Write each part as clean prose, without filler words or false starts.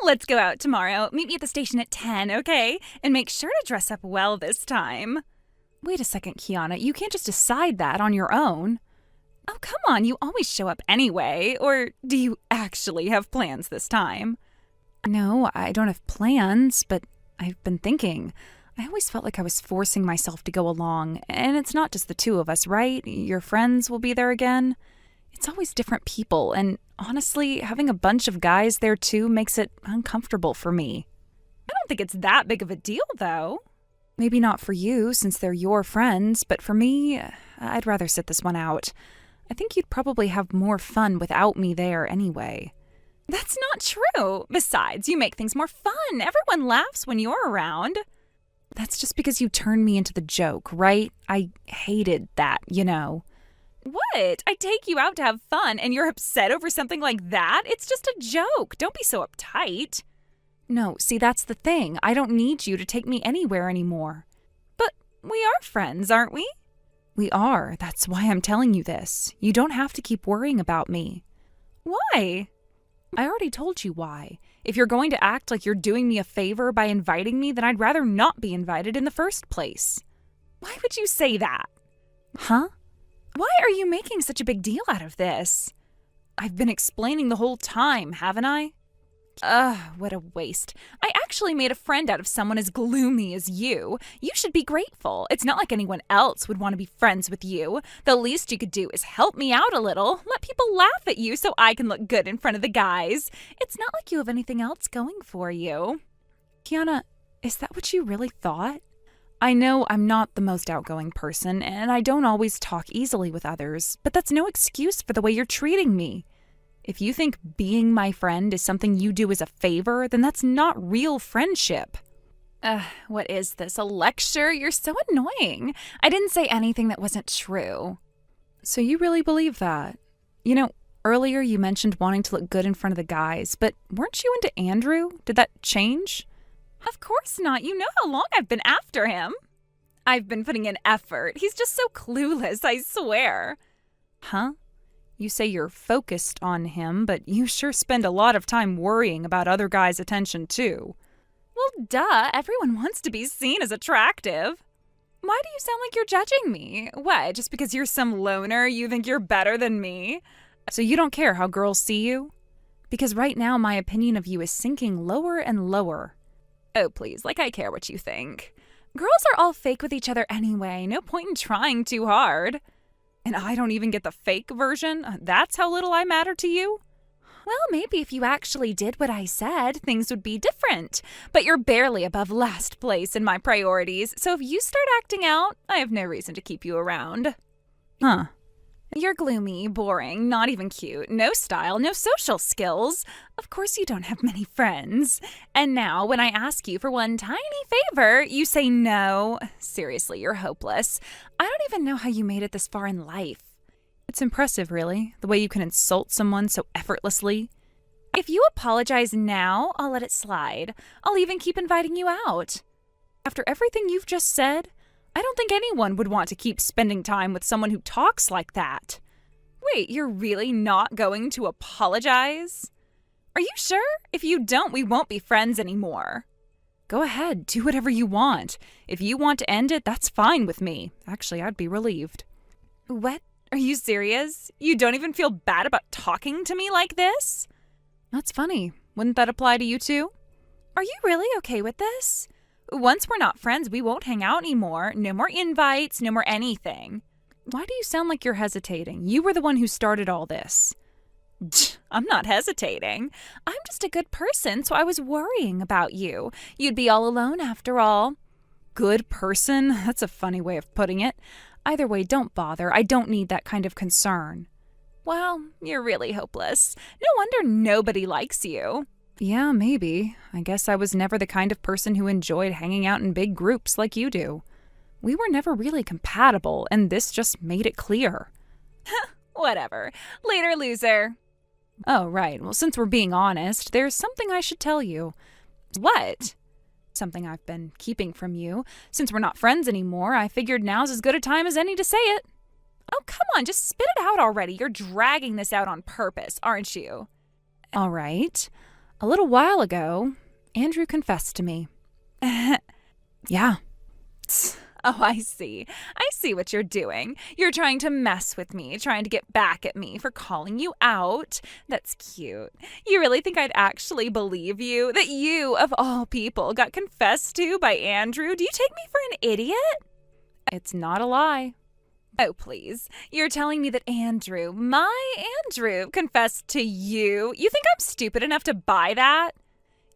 Let's go out tomorrow. Meet me at the station at 10, okay? And make sure to dress up well this time. Wait a second, Kiana. You can't just decide that on your own. Oh, come on. You always show up anyway. Or do you actually have plans this time? No, I don't have plans, but I've been thinking. I always felt like I was forcing myself to go along, and it's not just the two of us, right? Your friends will be there again. It's always different people, and honestly, having a bunch of guys there too makes it uncomfortable for me. I don't think it's that big of a deal, though. Maybe not for you, since they're your friends, but for me, I'd rather sit this one out. I think you'd probably have more fun without me there anyway. That's not true. Besides, you make things more fun. Everyone laughs when you're around. That's just because you turned me into the joke, right? I hated that, you know. What? I take you out to have fun and you're upset over something like that? It's just a joke. Don't be so uptight. No, see, that's the thing. I don't need you to take me anywhere anymore. But we are friends, aren't we? We are. That's why I'm telling you this. You don't have to keep worrying about me. Why? I already told you why. If you're going to act like you're doing me a favor by inviting me, then I'd rather not be invited in the first place. Why would you say that? Huh? Why are you making such a big deal out of this? I've been explaining the whole time, haven't I? What a waste. I actually made a friend out of someone as gloomy as you. You should be grateful. It's not like anyone else would want to be friends with you. The least you could do is help me out a little. Let people laugh at you so I can look good in front of the guys. It's not like you have anything else going for you. Kiana, is that what you really thought? I know I'm not the most outgoing person, and I don't always talk easily with others, but that's no excuse for the way you're treating me. If you think being my friend is something you do as a favor, then that's not real friendship. What is this, a lecture? You're so annoying. I didn't say anything that wasn't true. So you really believe that? You know, earlier you mentioned wanting to look good in front of the guys, but weren't you into Andrew? Did that change? Of course not. You know how long I've been after him. I've been putting in effort. He's just so clueless, I swear. Huh? You say you're focused on him, but you sure spend a lot of time worrying about other guys' attention, too. Well, duh. Everyone wants to be seen as attractive. Why do you sound like you're judging me? What, just because you're some loner, you think you're better than me? So you don't care how girls see you? Because right now my opinion of you is sinking lower and lower. Oh, please, like I care what you think. Girls are all fake with each other anyway. No point in trying too hard. And I don't even get the fake version? That's how little I matter to you? Well, maybe if you actually did what I said, things would be different. But you're barely above last place in my priorities, so if you start acting out, I have no reason to keep you around. Huh. You're gloomy, boring, not even cute, no style, no social skills. Of course you don't have many friends. And now, when I ask you for one tiny favor, you say no. Seriously, you're hopeless. I don't even know how you made it this far in life. It's impressive, really, the way you can insult someone so effortlessly. If you apologize now, I'll let it slide. I'll even keep inviting you out. After everything you've just said, I don't think anyone would want to keep spending time with someone who talks like that. Wait, you're really not going to apologize? Are you sure? If you don't, we won't be friends anymore. Go ahead, do whatever you want. If you want to end it, that's fine with me. Actually, I'd be relieved. What? Are you serious? You don't even feel bad about talking to me like this? That's funny. Wouldn't that apply to you too? Are you really okay with this? Once we're not friends, we won't hang out anymore. No more invites, no more anything. Why do you sound like you're hesitating? You were the one who started all this. I'm not hesitating. I'm just a good person, so I was worrying about you. You'd be all alone after all. Good person? That's a funny way of putting it. Either way, don't bother. I don't need that kind of concern. Well, you're really hopeless. No wonder nobody likes you. Yeah, maybe. I guess I was never the kind of person who enjoyed hanging out in big groups like you do. We were never really compatible, and this just made it clear. Whatever. Later, loser. Oh, right. Well, since we're being honest, there's something I should tell you. What? Something I've been keeping from you. Since we're not friends anymore, I figured now's as good a time as any to say it. Oh, come on, just spit it out already. You're dragging this out on purpose, aren't you? All right. A little while ago, Andrew confessed to me. Yeah. Oh, I see. I see what you're doing. You're trying to mess with me, trying to get back at me for calling you out. That's cute. You really think I'd actually believe you? That you, of all people, got confessed to by Andrew? Do you take me for an idiot? It's not a lie. Oh, please. You're telling me that Andrew, my Andrew, confessed to you? You think I'm stupid enough to buy that?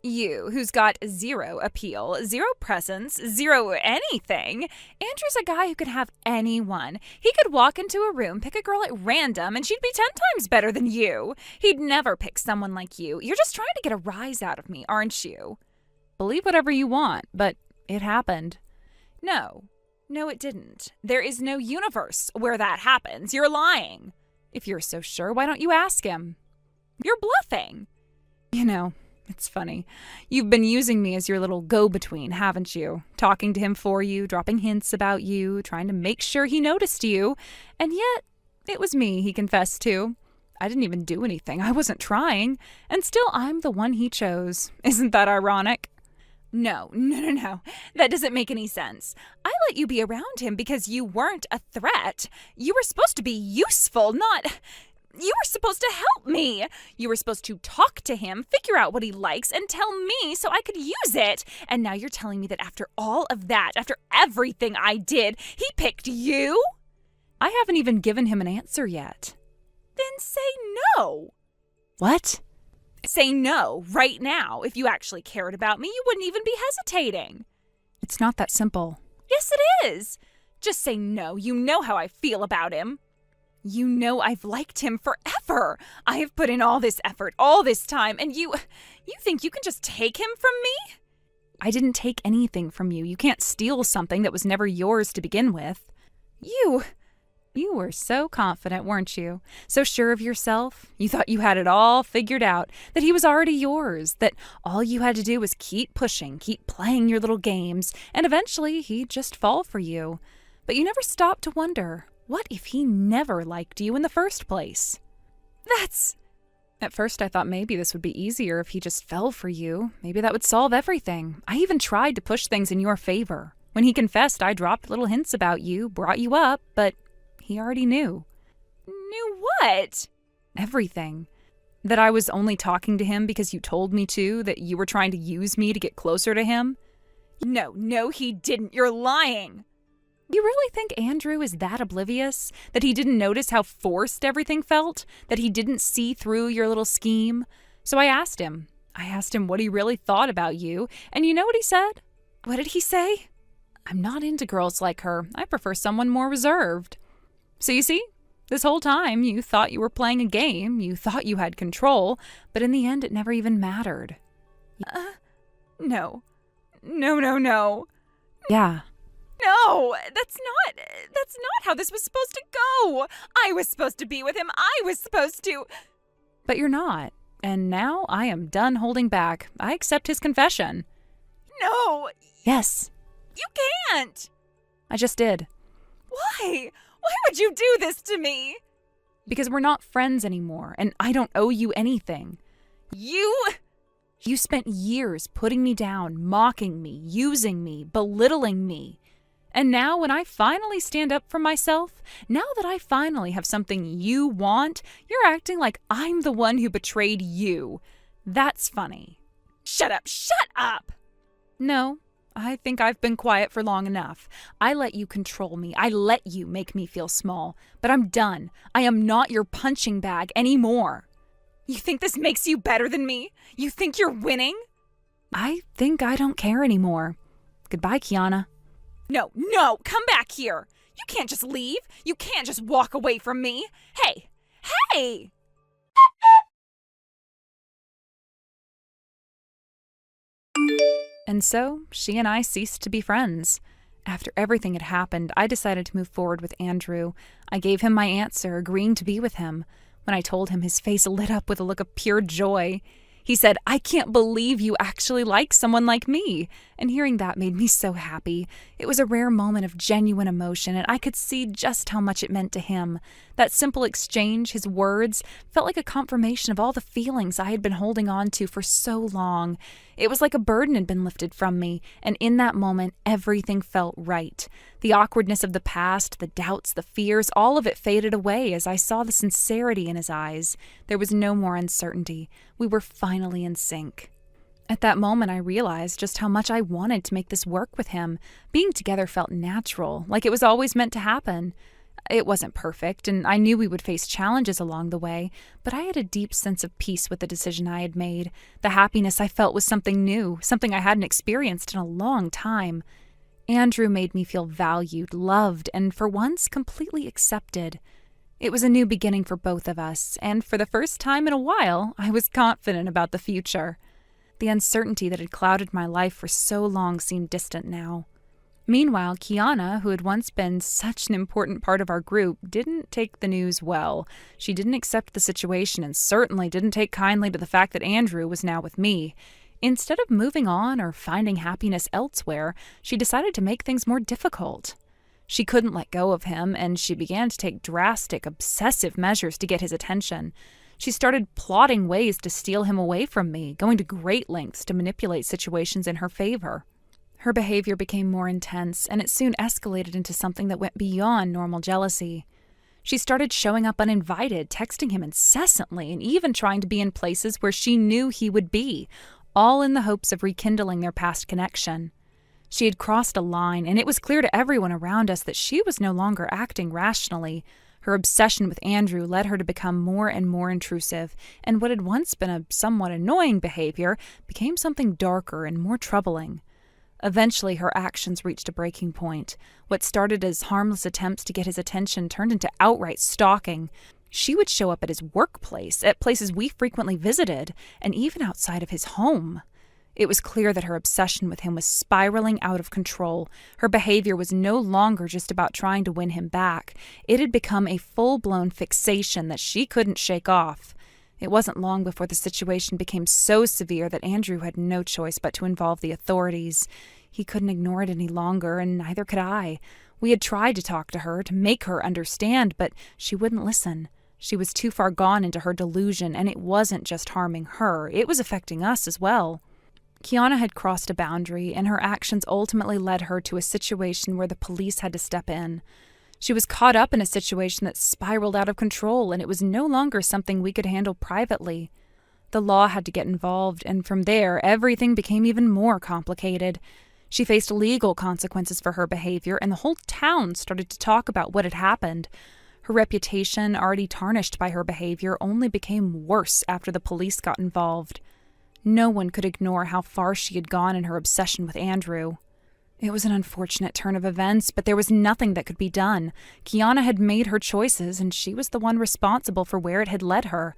You, who's got zero appeal, zero presence, zero anything. Andrew's a guy who could have anyone. He could walk into a room, pick a girl at random, and she'd be 10 times better than you. He'd never pick someone like you. You're just trying to get a rise out of me, aren't you? Believe whatever you want, but it happened. No, it didn't. There is no universe where that happens. You're lying. If you're so sure, why don't you ask him? You're bluffing. You know, it's funny. You've been using me as your little go-between, haven't you? Talking to him for you, dropping hints about you, trying to make sure he noticed you. And yet, it was me he confessed to. I didn't even do anything. I wasn't trying. And still, I'm the one he chose. Isn't that ironic? No. That doesn't make any sense. I let you be around him because you weren't a threat. You were supposed to be useful, not... You were supposed to help me. You were supposed to talk to him, figure out what he likes, and tell me so I could use it. And now you're telling me that after all of that, after everything I did, he picked you? I haven't even given him an answer yet. Then say no. What? Say no right now. If you actually cared about me, you wouldn't even be hesitating. It's not that simple. Yes, it is. Just say no. You know how I feel about him. You know I've liked him forever. I have put in all this effort, all this time, and you think you can just take him from me? I didn't take anything from you. You can't steal something that was never yours to begin with. You were so confident, weren't you? So sure of yourself. You thought you had it all figured out, that he was already yours, that all you had to do was keep pushing, keep playing your little games, and eventually he'd just fall for you. But you never stopped to wonder, what if he never liked you in the first place? At first I thought maybe this would be easier if he just fell for you. Maybe that would solve everything. I even tried to push things in your favor. When he confessed, I dropped little hints about you, brought you up, but he already knew. Knew what? Everything. That I was only talking to him because you told me to, that you were trying to use me to get closer to him. No, he didn't. You're lying. You really think Andrew is that oblivious? That he didn't notice how forced everything felt? That he didn't see through your little scheme? So I asked him. What he really thought about you, and you know what he said? What did he say? I'm not into girls like her. I prefer someone more reserved. So you see, this whole time you thought you were playing a game, you thought you had control, but in the end it never even mattered. No. Yeah. No, that's not how this was supposed to go. I was supposed to be with him. I was supposed to. But you're not. And now I am done holding back. I accept his confession. No. Yes. You can't. I just did. Why? Why would you do this to me? Because we're not friends anymore, and I don't owe you anything. You spent years putting me down, mocking me, using me, belittling me. And now when I finally stand up for myself, now that I finally have something you want, you're acting like I'm the one who betrayed you. That's funny. Shut up! No, I think I've been quiet for long enough. I let you control me. I let you make me feel small. But I'm done. I am not your punching bag anymore. You think this makes you better than me? You think you're winning? I think I don't care anymore. Goodbye, Kiana. No, come back here. You can't just leave. You can't just walk away from me. Hey! And so, she and I ceased to be friends. After everything had happened, I decided to move forward with Andrew. I gave him my answer, agreeing to be with him. When I told him, his face lit up with a look of pure joy. He said, "I can't believe you actually like someone like me." And hearing that made me so happy. It was a rare moment of genuine emotion, and I could see just how much it meant to him. That simple exchange, his words, felt like a confirmation of all the feelings I had been holding on to for so long. It was like a burden had been lifted from me, and in that moment, everything felt right. The awkwardness of the past, the doubts, the fears, all of it faded away as I saw the sincerity in his eyes. There was no more uncertainty. We were finally in sync. At that moment, I realized just how much I wanted to make this work with him. Being together felt natural, like it was always meant to happen. It wasn't perfect, and I knew we would face challenges along the way, but I had a deep sense of peace with the decision I had made. The happiness I felt was something new, something I hadn't experienced in a long time. Andrew made me feel valued, loved, and for once completely accepted. It was a new beginning for both of us, and for the first time in a while, I was confident about the future. The uncertainty that had clouded my life for so long seemed distant now. Meanwhile, Kiana, who had once been such an important part of our group, didn't take the news well. She didn't accept the situation and certainly didn't take kindly to the fact that Andrew was now with me. Instead of moving on or finding happiness elsewhere, she decided to make things more difficult. She couldn't let go of him, and she began to take drastic, obsessive measures to get his attention. She started plotting ways to steal him away from me, going to great lengths to manipulate situations in her favor. Her behavior became more intense, and it soon escalated into something that went beyond normal jealousy. She started showing up uninvited, texting him incessantly, and even trying to be in places where she knew he would be, all in the hopes of rekindling their past connection. She had crossed a line, and it was clear to everyone around us that she was no longer acting rationally. Her obsession with Andrew led her to become more and more intrusive, and what had once been a somewhat annoying behavior became something darker and more troubling. Eventually, her actions reached a breaking point. What started as harmless attempts to get his attention turned into outright stalking. She would show up at his workplace, at places we frequently visited, and even outside of his home. It was clear that her obsession with him was spiraling out of control. Her behavior was no longer just about trying to win him back. It had become a full-blown fixation that she couldn't shake off. It wasn't long before the situation became so severe that Andrew had no choice but to involve the authorities. He couldn't ignore it any longer, and neither could I. We had tried to talk to her, to make her understand, but she wouldn't listen. She was too far gone into her delusion, and it wasn't just harming her. It was affecting us as well. Kiana had crossed a boundary, and her actions ultimately led her to a situation where the police had to step in. She was caught up in a situation that spiraled out of control, and it was no longer something we could handle privately. The law had to get involved, and from there, everything became even more complicated. She faced legal consequences for her behavior, and the whole town started to talk about what had happened. Her reputation, already tarnished by her behavior, only became worse after the police got involved. No one could ignore how far she had gone in her obsession with Andrew. It was an unfortunate turn of events, but there was nothing that could be done. Kiana had made her choices, and she was the one responsible for where it had led her.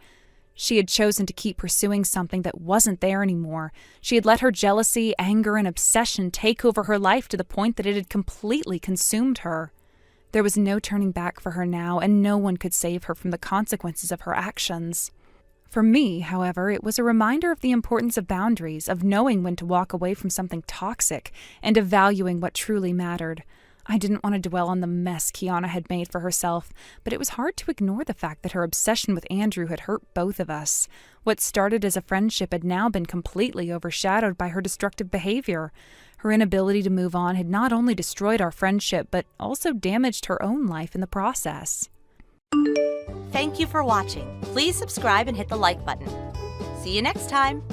She had chosen to keep pursuing something that wasn't there anymore. She had let her jealousy, anger, and obsession take over her life to the point that it had completely consumed her. There was no turning back for her now, and no one could save her from the consequences of her actions. For me, however, it was a reminder of the importance of boundaries, of knowing when to walk away from something toxic, and of valuing what truly mattered. I didn't want to dwell on the mess Kiana had made for herself, but it was hard to ignore the fact that her obsession with Andrew had hurt both of us. What started as a friendship had now been completely overshadowed by her destructive behavior. Her inability to move on had not only destroyed our friendship, but also damaged her own life in the process. Thank you for watching. Please subscribe and hit the like button. See you next time.